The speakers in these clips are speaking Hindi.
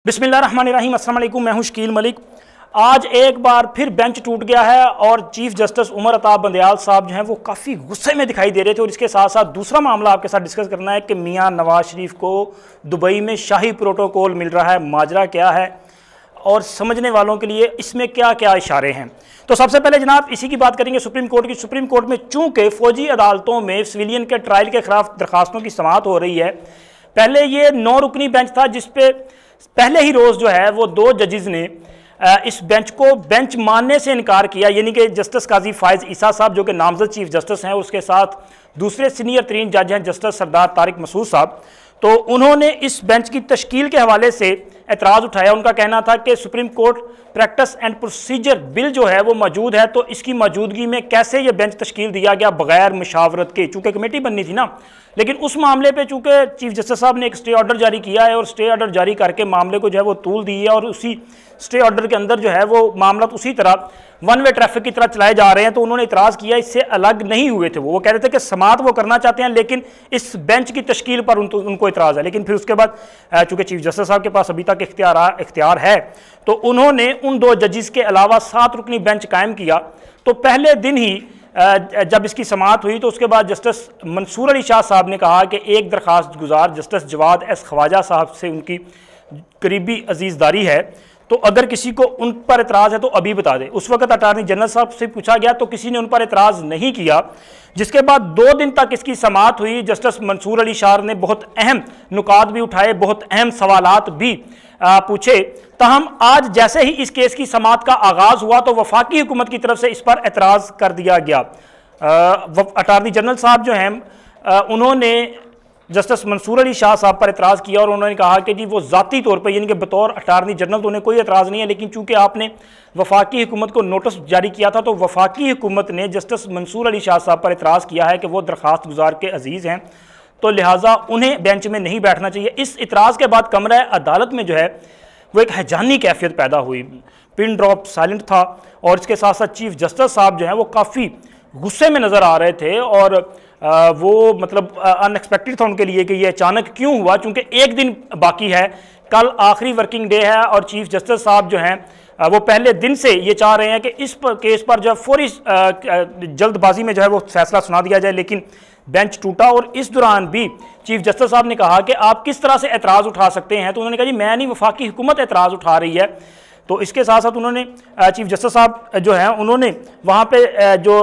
बिस्मिल्लाहिर्रहमानिर्रहीम, अस्सलाम वालेकुम। मैं हूं शकील मलिक। आज एक बार फिर बेंच टूट गया है और चीफ जस्टिस उमर अताब बंदयाल साहब जो हैं वो काफ़ी गुस्से में दिखाई दे रहे थे। और इसके साथ साथ दूसरा मामला आपके साथ डिस्कस करना है कि मियां नवाज शरीफ को दुबई में शाही प्रोटोकॉल मिल रहा है, माजरा क्या है और समझने वालों के लिए इसमें क्या क्या इशारे हैं। तो सबसे पहले जनाब इसी की बात करेंगे सुप्रीम कोर्ट की। सुप्रीम कोर्ट में चूंकि फौजी अदालतों में सिविलियन के ट्रायल के खिलाफ दरखास्तों की समाअत हो रही है, पहले ये 9 रुकनी बेंच था जिसपे पहले ही रोज़ जो है वो 2 जजेस ने इस बेंच को बेंच मानने से इनकार किया, यानी कि जस्टिस काजी फायज ईसा साहब जो कि नामजद चीफ जस्टिस हैं, उसके साथ दूसरे सीनियर तरीन जज हैं जस्टिस सरदार तारिक मसूद साहब। तो उन्होंने इस बेंच की तश्कील के हवाले से एतराज़ उठाया। उनका कहना था कि supreme court practice and procedure bill जो है वो मौजूद है, तो इसकी मौजूदगी में कैसे ये बेंच तश्कील दिया गया बगैर मुशावरत के, चूँकि कमेटी बननी थी ना। लेकिन उस मामले पे चूँकि चीफ जस्टिस साहब ने एक स्टे ऑर्डर जारी किया है और स्टे ऑर्डर जारी करके मामले को जो है वो तूल दी है और उसी स्टे ऑर्डर के अंदर जो है वो मामला उसी तरह वन वे ट्रैफिक की तरह चलाए जा रहे हैं। तो उन्होंने इतराज़ किया, इससे अलग नहीं हुए थे। वो कह रहे थे कि समाअत वो करना चाहते हैं लेकिन इस बेंच की तश्कील पर उनको इतराज़ है। लेकिन फिर उसके बाद चूँकि चीफ जस्टिस साहब के पास अभी तक इख्तियार है, तो उन्होंने उन 2 जजेस के अलावा 7 रुकनी बेंच कायम किया। तो पहले दिन ही जब इसकी समाअत हुई तो उसके बाद जस्टिस मंसूर अली शाह साहब ने कहा कि एक दरख्वास्त गुजार जस्टिस जवाद एस ख्वाजा साहब से उनकी करीबी अजीज़दारी है, तो अगर किसी को उन पर एतराज़ है तो अभी बता दें। उस वक्त अटार्नी जनरल साहब से पूछा गया तो किसी ने उन पर एतराज़ नहीं किया, जिसके बाद 2 दिन तक इसकी समाअत हुई। जस्टिस मंसूर अली शाह ने बहुत अहम नुकात भी उठाए, बहुत अहम सवालात भी पूछे। तहम आज जैसे ही इस केस की समाअत का आगाज़ हुआ तो वफाकी हुकूमत की तरफ से इस पर एतराज़ कर दिया गया। अटार्नी जनरल साहब जो हैं उन्होंने जस्टिस मंसूर अली शाह साहब पर एतराज़ किया और उन्होंने कहा कि जी वो ज़ाती तौर पर यानी कि बतौर अटार्नी जनरल तो उन्हें कोई एतराज़ नहीं है, लेकिन चूँकि आपने वफाकी हुकूमत को नोटिस जारी किया था तो वफाकी हुकूमत ने जस्टिस मंसूर अली शाह साहब पर एतराज़ किया है कि वो दरख्वास्त गुजार के अजीज़ हैं, तो लिहाजा उन्हें बेंच में नहीं बैठना चाहिए। इस इतराज़ के बाद कमरा अदालत में जो है वो एक हैजानी कैफियत पैदा हुई, पिन ड्रॉप साइलेंट था और इसके साथ साथ चीफ जस्टिस साहब जो हैं वो काफ़ी गुस्से में नज़र आ रहे थे और वो मतलब अनएक्सपेक्टेड था उनके लिए कि ये अचानक क्यों हुआ, चूँकि एक दिन बाकी है, कल आखिरी वर्किंग डे है और चीफ जस्टिस साहब जो हैं वो पहले दिन से ये चाह रहे हैं कि इस केस पर जो फौरी जल्दबाजी में जो है वो फैसला सुना दिया जाए। लेकिन बेंच टूटा और इस दौरान भी चीफ जस्टिस साहब ने कहा कि आप किस तरह से एतराज़ उठा सकते हैं, तो उन्होंने कहा जी मैं नहीं, वफाकी हुकूमत एतराज़ उठा रही है। तो इसके साथ साथ उन्होंने चीफ जस्टिस साहब जो हैं उन्होंने वहाँ पे जो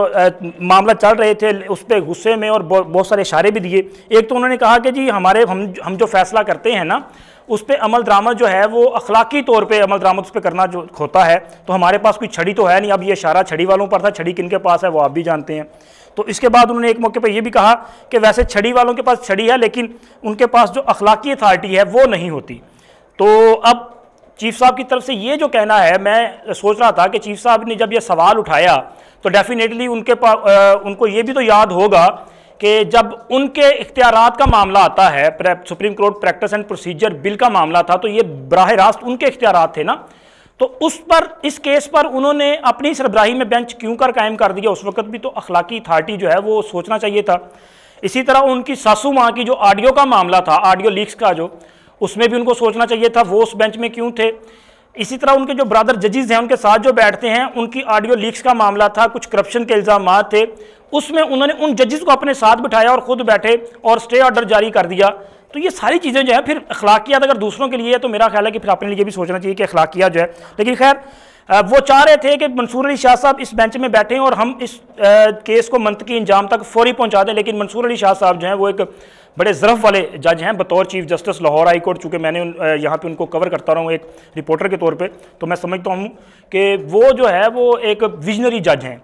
मामला चल रहे थे उस पर गुस्से में और बहुत सारे इशारे भी दिए। एक तो उन्होंने कहा कि जी हम जो फैसला करते हैं ना उस पर अमल दरामद जो है वो अखलाकी तौर पे अमल दरामद उस पर करना जो होता है, तो हमारे पास कोई छड़ी तो है नहीं। अब ये इशारा छड़ी वालों पर था, छड़ी किनके पास है वो आप भी जानते हैं। तो इसके बाद उन्होंने एक मौके पर यह भी कहा कि वैसे छड़ी वालों के पास छड़ी है लेकिन उनके पास जो अखलाकी अथॉरिटी है वो नहीं होती। तो अब चीफ साहब की तरफ से ये जो कहना है, मैं सोच रहा था कि चीफ साहब ने जब ये सवाल उठाया तो डेफिनेटली उनको ये भी तो याद होगा कि जब उनके इख्तियारात का मामला आता है, supreme court practice and procedure bill का मामला था, तो ये बराह रास्त उनके इख्तियारात थे ना। तो उस पर इस केस पर उन्होंने अपनी सरबराही में बेंच क्यों कर कायम कर दिया, उस वक्त भी तो अखलाकी अथॉरिटी जो है वो सोचना चाहिए था। इसी तरह उनकी सासू माँ की जो ऑडियो का मामला था, ऑडियो लीक्स का जो, उसमें भी उनको सोचना चाहिए था, वो उस बेंच में क्यों थे। इसी तरह उनके जो ब्रदर जजेस हैं उनके साथ जो बैठते हैं, उनकी ऑडियो लीक्स का मामला था, कुछ करप्शन के इल्ज़ाम थे, उसमें उन्होंने उन जजेस को अपने साथ बिठाया और ख़ुद बैठे और स्टे ऑर्डर जारी कर दिया। तो ये सारी चीज़ें जो है फिर अखलाकियात अगर दूसरों के लिए है तो मेरा ख्याल है कि फिर अपने लिए भी सोचना चाहिए कि अखलाकियात जो है। लेकिन खैर वो चाह रहे थे कि मंसूर अली शाह साहब इस बेंच में बैठें और हम इस केस को मंतकी इंजाम तक फौरी पहुँचा दें। लेकिन मंसूर अली शाह साहब जो हैं वो एक बड़े ज़रफ़ वाले जज हैं बतौर chief justice Lahore high court. चूँकि मैंने यहाँ पे उनको कवर करता रहा हूँ एक रिपोर्टर के तौर पे, तो मैं समझता हूँ कि वो जो है वो एक विजनरी जज हैं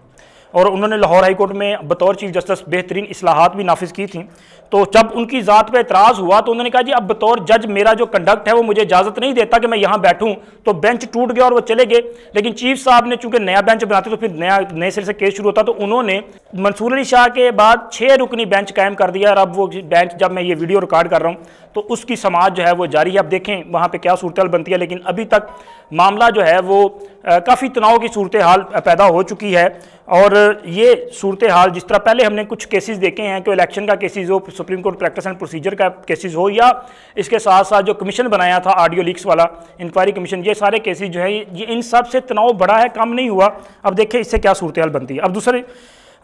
और उन्होंने लाहौर हाई कोर्ट में बतौर चीफ जस्टिस बेहतरीन इस्लाहात भी नाफिज की थी। तो जब उनकी ज़ात पे एतराज़ हुआ तो उन्होंने कहा जी अब बतौर जज मेरा जो कंडक्ट है वो मुझे इजाज़त नहीं देता कि मैं यहाँ बैठूँ, तो बेंच टूट गया और वो चले गए। लेकिन चीफ साहब ने चूँकि नया बेंच बनाते तो फिर नए सिरे से केस शुरू होता, तो उन्होंने मंसूर अली शाह के बाद 6 रुकनी बेंच कायम कर दिया और अब वो बेंच, जब मैं ये वीडियो रिकॉर्ड कर रहा हूँ तो उसकी समाअत जो है वो जारी है। अब देखें वहाँ पर क्या सूरत हाल बनती है। लेकिन अभी तक मामला जो है वो काफ़ी तनाव की सूरत हाल पैदा हो चुकी है। और ये सूरत हाल जिस तरह पहले हमने कुछ केसेस देखे हैं कि इलेक्शन का केसेस हो, supreme court practice and procedure का केसेस हो, या इसके साथ साथ जो कमीशन बनाया था ऑडियो लीक्स वाला इंक्वायरी कमीशन, ये सारे केसेस जो है ये इन सब से तनाव बढ़ा है, कम नहीं हुआ। अब देखिए इससे क्या सूरत हाल बनती है। अब दूसरी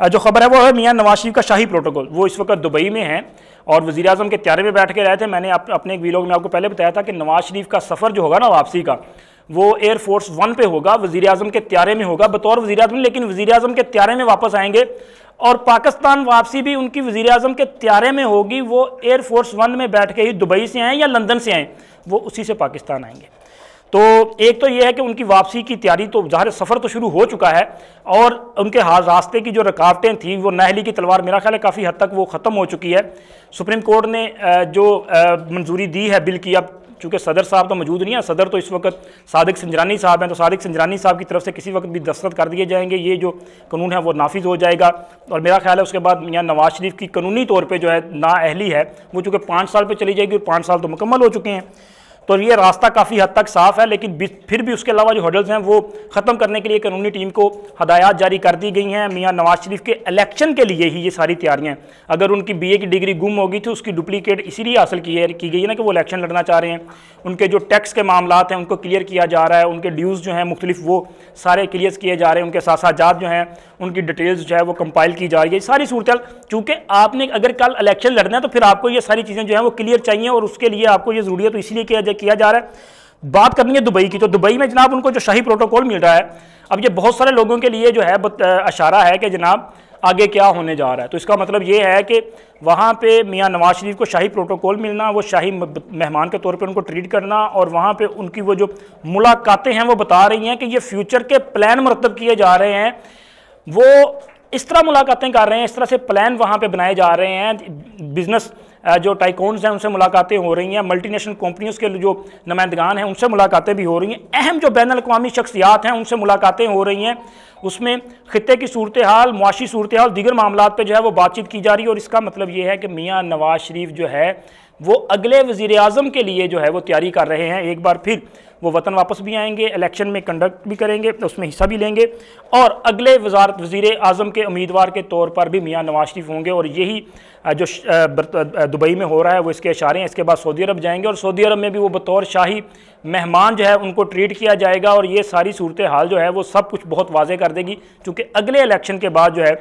जो खबर है वो है मियां नवाज शरीफ का शाही प्रोटोकॉल। वो इस वक्त दुबई में है और वज़ीर आज़म के त्यारे में बैठ के रहे थे। मैंने अपने एक वीलॉग में आपको पहले बताया था कि नवाज शरीफ का सफ़र जो होगा ना वापसी का, वो एयरफोर्स 1 पे होगा, वज़ीर आज़म के त्यारे में होगा बतौर वज़ीर आज़म, लेकिन वज़ीर आज़म के त्यारे में वापस आएंगे और पाकिस्तान वापसी भी उनकी वज़ीर आज़म के त्यारे में होगी। वो एयरफोर्स 1 में बैठ के ही दुबई से आएँ या लंदन से आएँ, वो उसी से पाकिस्तान आएंगे। तो एक तो ये है कि उनकी वापसी की तैयारी, तो ज़ाहिर सफ़र तो शुरू हो चुका है और उनके रास्ते की जो रुकावटें थी, वो नाहली की तलवार मेरा ख्याल है काफ़ी हद तक वो ख़त्म हो चुकी है। सुप्रीम कोर्ट ने जो मंजूरी दी है बिल की, अब चूँकि सदर साहब तो मौजूद नहीं है, सदर तो इस वक्त सादिक संजरानी साहब हैं, तो सादिक संजरानी साहब की तरफ से किसी वक्त भी दस्तखत कर दिए जाएंगे, ये जो कानून है वो नाफिज हो जाएगा। और मेरा ख्याल है उसके बाद मियां नवाज शरीफ की कानूनी तौर पर जो है नाअहली है वो चूँकि 5 साल पर चली जाएगी और 5 साल तो मुकम्मल हो चुके हैं। तो ये रास्ता काफ़ी हद तक साफ़ है, लेकिन फिर भी उसके अलावा जो हर्डल्स हैं वो ख़त्म करने के लिए कानूनी टीम को हदायत जारी कर दी गई हैं। मियां नवाज शरीफ के इलेक्शन के लिए ही ये सारी तैयारियां हैं। अगर उनकी BA की डिग्री गुम होगी तो उसकी डुप्लीकेट इसीलिए हासिल की गई है ना कि वो इलेक्शन लड़ना चाह रहे हैं। उनके जो टैक्स के मामलात हैं उनको क्लियर किया जा रहा है, उनके ड्यूज़ जो हैं मुख्तलिफ वो सारे क्लियर किए जा रहे हैं, उनके साजात जो हैं उनकी डिटेल्स जो है वो कंपाइल की जा रही है। सारी सूरत, चूँकि आपने अगर कल इलेक्शन लड़ना है तो फिर आपको ये सारी चीज़ें जो हैं वो क्लियर चाहिए और उसके लिए आपको ये ज़रूरी है, तो इसलिए किया जा रहा है। बात करनी है दुबई की, तो दुबई में जनाब उनको जो शाही प्रोटोकॉल मिल रहा है, अब ये बहुत सारे लोगों के लिए जो है इशारा है कि जनाब आगे क्या होने जा रहा है। तो इसका मतलब ये है कि वहाँ पे मियां नवाज शरीफ को शाही प्रोटोकॉल मिलना, वो शाही मेहमान के तौर पे उनको ट्रीट करना, और वहाँ पे उनकी वो जो मुलाकातें हैं वो बता रही हैं कि ये फ्यूचर के प्लान मुरतब किए जा रहे हैं। वो इस तरह मुलाकातें कर रहे हैं, इस तरह से प्लान वहाँ पे बनाए जा रहे हैं। बिजनेस जो टाइकॉन्स हैं उनसे मुलाकातें हो रही हैं, मल्टीनेशनल कंपनियों के जो नुमाइंदगान हैं उनसे मुलाकातें भी हो रही हैं, अहम जो बैन अल-अक़वामी शख्सियात हैं उनसे मुलाकातें हो रही हैं। उसमें खित्ते की सूरत हाल, मुआशी सूरत हाल, दीगर मामलात पे जो है वो बातचीत की जा रही है। और इसका मतलब ये है कि मियां नवाज शरीफ जो है वो अगले वज़ीर आज़म के लिए जो है वो तैयारी कर रहे हैं। एक बार फिर वो वतन वापस भी आएंगे, इलेक्शन में कंडक्ट भी करेंगे, उसमें हिस्सा भी लेंगे, और अगले वज़ीर आज़म के उम्मीदवार के तौर पर भी मियां नवाज शरीफ होंगे। और यही जो दुबई में हो रहा है वो इसके इशारे हैं। इसके बाद सऊदी अरब जाएंगे और सऊदी अरब में भी वो बतौर शाही मेहमान जो है उनको ट्रीट किया जाएगा। और ये सारी सूरत हाल जो है वो सब कुछ बहुत वाज़े कर देगी, क्योंकि अगले इलेक्शन के बाद जो है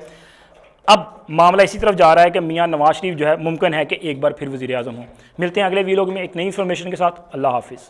अब मामला इसी तरफ जा रहा है कि मियां नवाज शरीफ जो है मुमकिन है कि एक बार फिर वज़ीर आज़म हो। मिलते हैं अगले वीडियो में एक नई इन्फॉर्मेशन के साथ। अल्लाह हाफिज़।